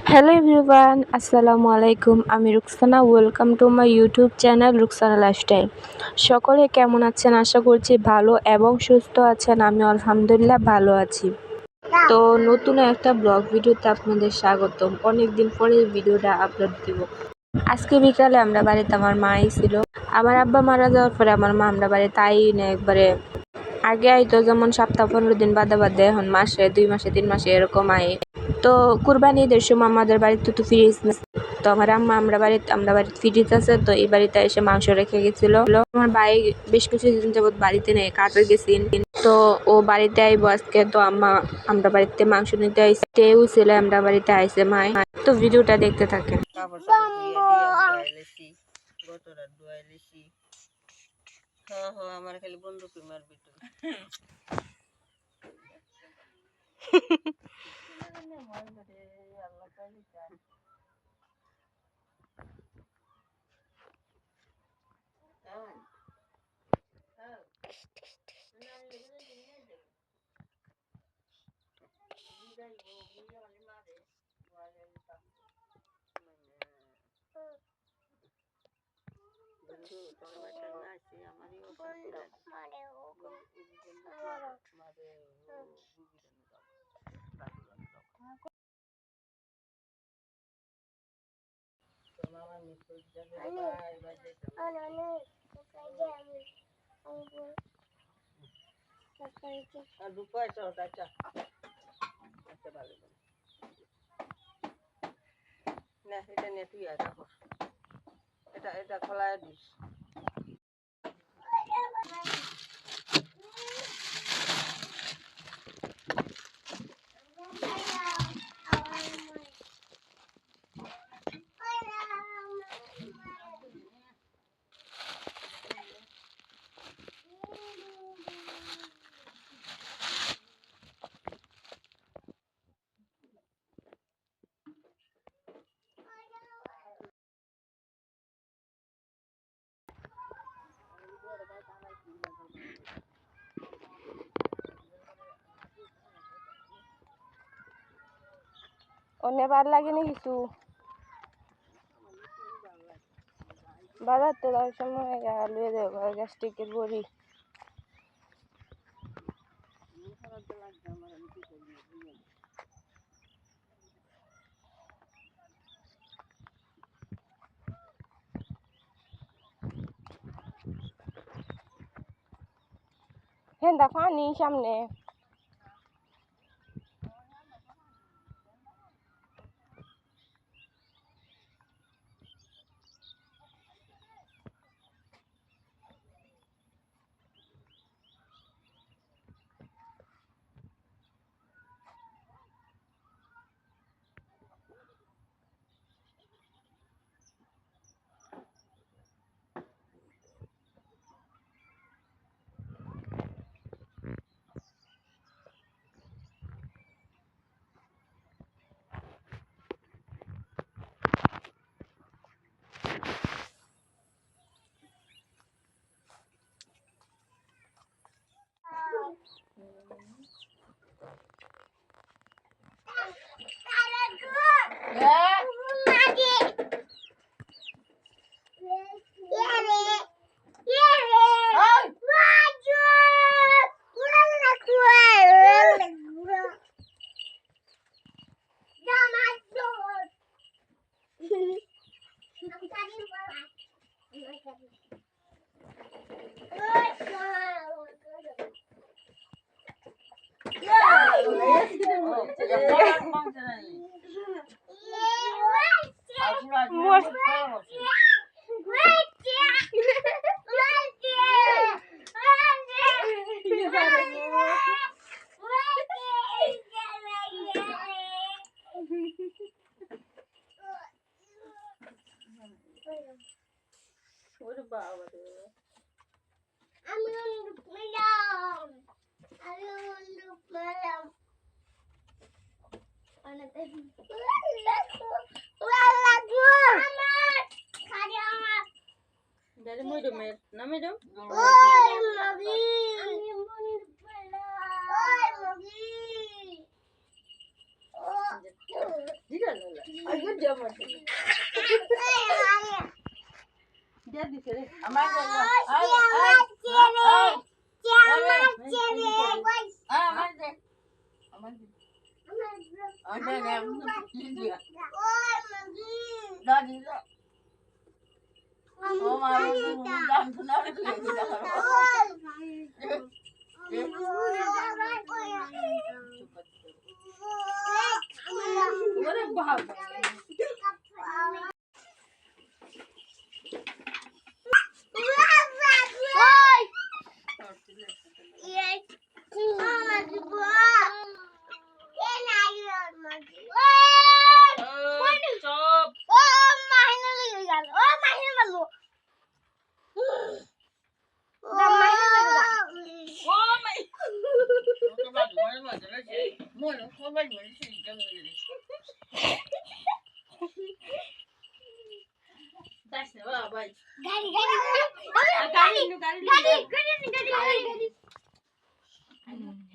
Hello everyone, আসসালামু আলাইকুম। আমি Rukhsana. Welcome to my YouTube channel Rukhsana lifestyle. সকলে কেমন আছেন? আশা করছি ভালো এবং সুস্থ আছেন। আমি আলহামদুলিল্লাহ ভালো আছি। তো নতুন একটা ব্লগ ভিডিওতে আপনাদের স্বাগতম। অনেক দিন পরে এই ভিডিওটা আপলোড দিব। আজকে বিকালে আমরা বাড়িতে, আমার মাই ছিল। আমার আব্বা মারা যাওয়ার পরে আমার মা আমরা বাড়িতে না একবারে। আগে আইতো যেমন সপ্তাহ 15 দিন বাদে বাদে, এখন মাসে 2 মাসে 3 মাসে এরকম আয়। তো কুরবানি ঈদের সময় আমাদের বাড়িতে তো ফ্রিজ, তো আমার আম্মা আমরা বাড়িতে ফ্রিজ আছে, তো এই বাড়িতে এসে মাংস রেখে গেছিল। আমার ভাই বেশ কিছুদিন যাবত বাড়িতে নেই, কাজে গেছেন, তো ও বাড়িতে আইবো আজকে। তো আমরা বাড়িতে মাংস নিতে আইসেও ছিল, আমরা বাড়িতে আইসে মাই। তো ভিডিওটা দেখতে থাকেন। আমার খালি বন্ধু মারবি এটা নিয়ে তুই এটা খোলায় দিস। অনেকবার লাগেনি কিছু বাজারতে যাওয়ার সময় লুয়ে দেবো গ্যাস্ট্রিকের বড়ি। হ্যাঁ, দেখো নি সামনে।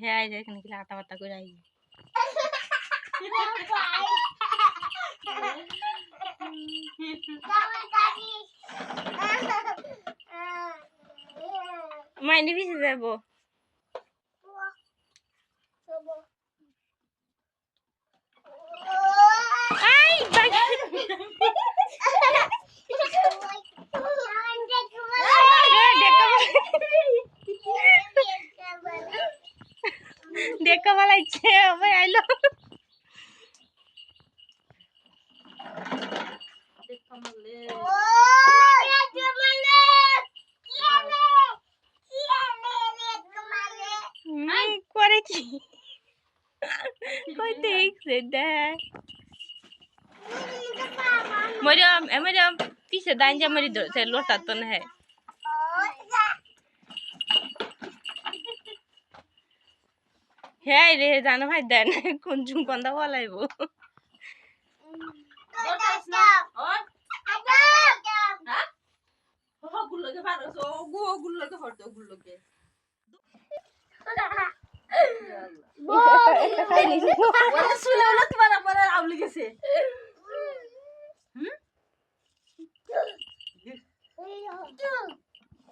হ্যাঁ এখানে কি আটা বাটা করে আই মাইনে বেশি যাবো দেখা বলাইছে ভাই আইলো করে কি কই দেখছে দেখ मरियम पीछे दाइन जा मेरी से लोटा तो न है रे जानो भाई देन कुंजुम कंदा वालाइबो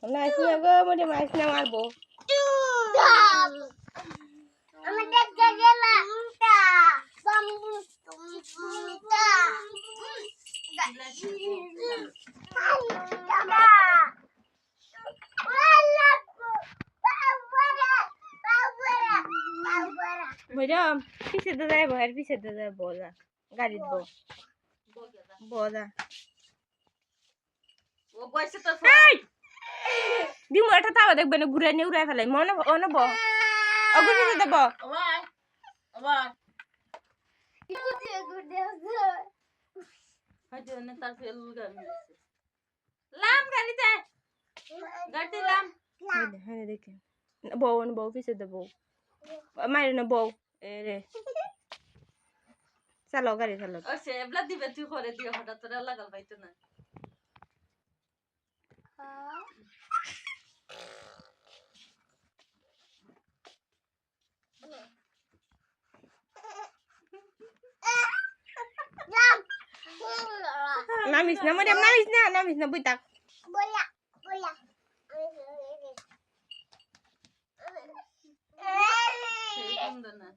Naisnya go mau dia naisnya marbo. Madam, pise da jai bahar pise da jai bola. Gari bo. Bola. ও কইছে তো Di mo eta tawa dekbe ne gure ne urai felai mono ono bo. Ogu pise da bo. আবার হয়তো না তার fail গাড়ি লাম গাড়িতে গাড়িতে লাম Hane deke. Bo ono bo pise da bo. Mare no bo. Ere. Chalo gari chalo. ও সে এবলা দিবে তুই করে দিও হঠাৎ তোরা লাগাল পাইতো না Namis na Mariam namis na buitak. Bola, bola. সেই সুন্দর না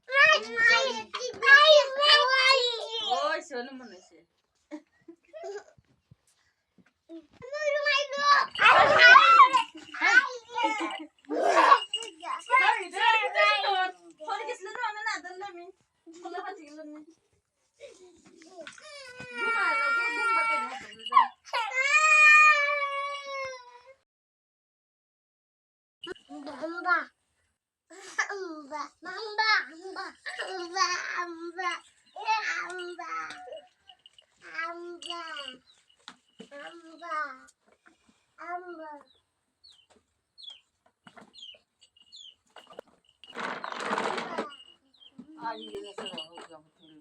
ওই শোন মনে আছে ফোনে গেছিল না আমি না দল আমি বলা হাতি গেল না ঘুমায় না ঘুম বাতে না Mamba. Mamba. Mamba. Mamba. Mamba. Mamba. Mamba. Mamba. Mamba. Mamba. আজ দিনে সব হয়ে যাবে তুমি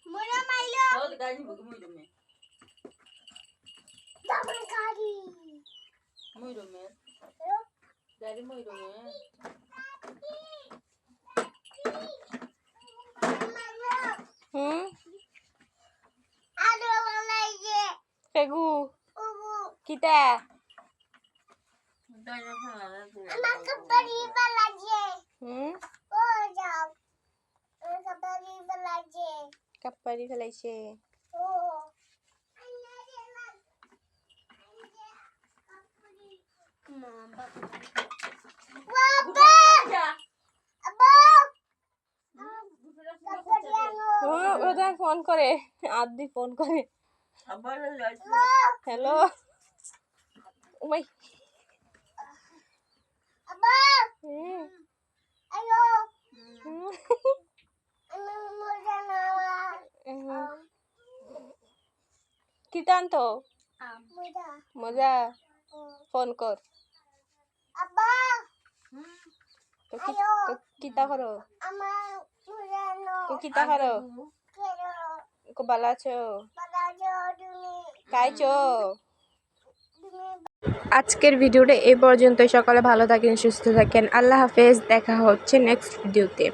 Muna Milo. তো গাড়ি বুক মুই তুমি Double Kari. ময়ূরমের গাড়ি ময়ূরমের হুম Aduh, lagi. পেগু কিতা Anak kembali lagi. হুম Oh, jauh. Anak kembali lagi. কাপ্পারি ফেলাইছে Oh. ওরা ফোন করে আদি ফোন করে হ্যালো ওই Abang, হুম ayo. হুম Anak muda nama. কিতান তো Muda. মজা Oh. ফোন কর Abang, তো ayo. কিতা করো Amak muda no. তো কিতা করো Kero. কো বালা আছো Balajo dumi. খাইছো Dumi. আজকের ভিডিওটা এই পর্যন্ত। সকালে ভালো থাকেন সুস্থ থাকেন আল্লাহ হাফেজ দেখা হচ্ছে নেক্সট ভিডিওতে।